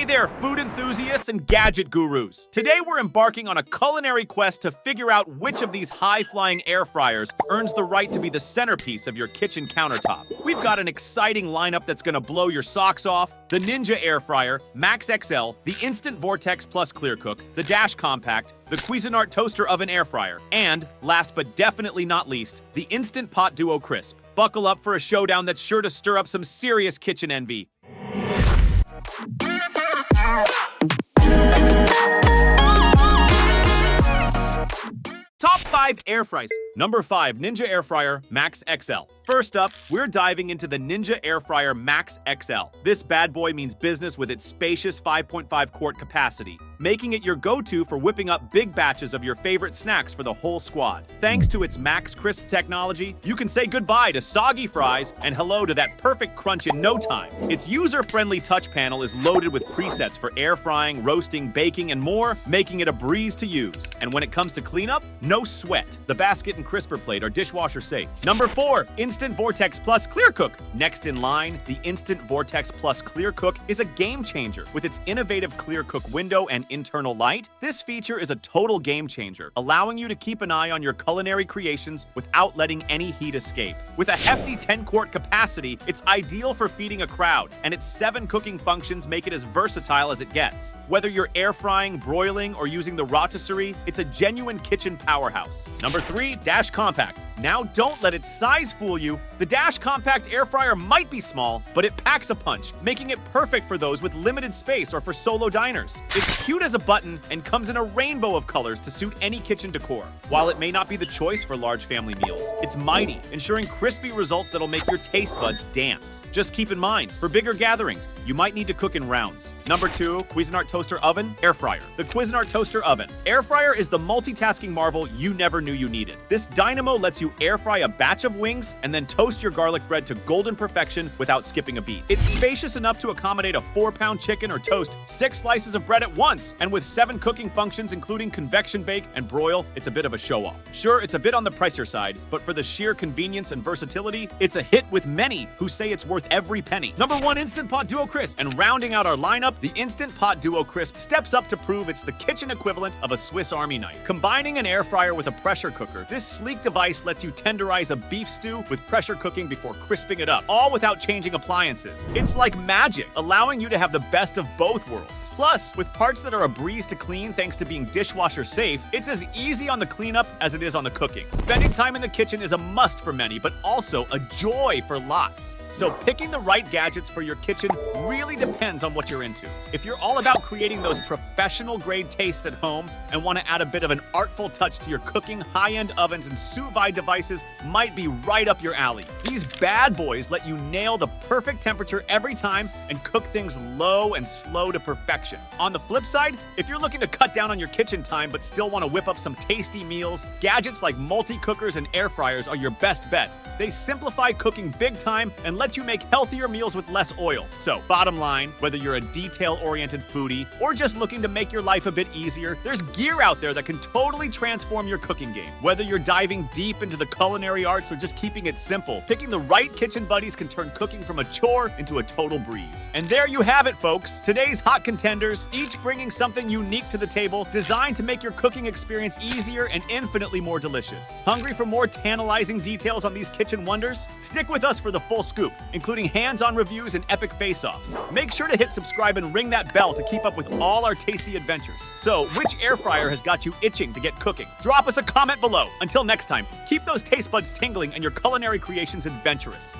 there, food enthusiasts and gadget gurus. Today we're embarking on a culinary quest to figure out which of these high-flying air fryers earns the right to be the centerpiece of your kitchen countertop. We've got an exciting lineup that's gonna blow your socks off: the Ninja Air Fryer Max XL, the Instant Vortex Plus ClearCook, the Dash Compact, the Cuisinart Toaster Oven Air Fryer, and, last but definitely not least, the Instant Pot Duo Crisp. Buckle up for a showdown that's sure to stir up some serious kitchen envy. Top 5 air fries. Number 5, Ninja Air Fryer Max XL. First up, we're diving into the Ninja Air Fryer Max XL. This bad boy means business with its spacious 5.5 quart capacity, making it your go-to for whipping up big batches of your favorite snacks for the whole squad. Thanks to its Max Crisp technology, you can say goodbye to soggy fries and hello to that perfect crunch in no time. Its user-friendly touch panel is loaded with presets for air frying, roasting, baking, and more, making it a breeze to use. And when it comes to cleanup, no sweat. The basket and crisper plate are dishwasher safe. Number 4, Instant Vortex Plus ClearCook. Next in line, the Instant Vortex Plus ClearCook is a game changer. With its innovative ClearCook window and internal light, this feature is a total game changer, allowing you to keep an eye on your culinary creations without letting any heat escape. With a hefty 10-quart capacity, it's ideal for feeding a crowd, and its 7 cooking functions make it as versatile as it gets. Whether you're air frying, broiling, or using the rotisserie, it's a genuine kitchen powerhouse. Number 3, Dash Compact. Now don't let its size fool you. The Dash Compact air fryer might be small, but it packs a punch, making it perfect for those with limited space or for solo diners. It's cute as a button and comes in a rainbow of colors to suit any kitchen decor. While it may not be the choice for large family meals, it's mighty, ensuring crispy results that'll make your taste buds dance. Just keep in mind, for bigger gatherings, you might need to cook in rounds. Number 2, Cuisinart Toaster Oven Air Fryer. The Cuisinart Toaster Oven Air Fryer is the multitasking marvel you never knew you needed. This dynamo lets you air fry a batch of wings and then toast your garlic bread to golden perfection without skipping a beat. It's spacious enough to accommodate a 4-pound chicken or toast 6 slices of bread at once, and with 7 cooking functions including convection bake and broil, it's a bit of a show-off. Sure, it's a bit on the pricier side, but for the sheer convenience and versatility, it's a hit with many who say it's worth every penny. Number 1, Instant Pot Duo Crisp. And rounding out our lineup, the Instant Pot Duo Crisp steps up to prove it's the kitchen equivalent of a Swiss Army knife. Combining an air fryer with a pressure cooker, this sleek device lets you tenderize a beef stew with pressure cooking before crisping it up, all without changing appliances. It's like magic, allowing you to have the best of both worlds. Plus, with parts that are a breeze to clean thanks to being dishwasher safe, it's as easy on the cleanup as it is on the cooking. Spending time in the kitchen is a must for many, but also a joy for lots. So picking the right gadgets for your kitchen really depends on what you're into. If you're all about creating those professional-grade tastes at home and want to add a bit of an artful touch to your cooking, high-end ovens and sous vide devices might be right up your alley. These bad boys let you nail the perfect temperature every time and cook things low and slow to perfection. On the flip side, if you're looking to cut down on your kitchen time but still want to whip up some tasty meals, gadgets like multi-cookers and air fryers are your best bet. They simplify cooking big time and let you make healthier meals with less oil. So, bottom line, whether you're a detail-oriented foodie or just looking to make your life a bit easier, there's gear out there that can totally transform your cooking game. Whether you're diving deep into the culinary arts or just keeping it simple, picking the right kitchen buddies can turn cooking from a chore into a total breeze. And there you have it, folks. Today's hot contenders, each bringing something unique to the table, designed to make your cooking experience easier and infinitely more delicious. Hungry for more tantalizing details on these kitchen wonders? Stick with us for the full scoop, including hands-on reviews and epic face-offs. Make sure to hit subscribe and ring that bell to keep up with all our tasty adventures. So, which air fryer has got you itching to get cooking? Drop us a comment below. Until next time, keep those taste buds tingling and your culinary creations adventurous.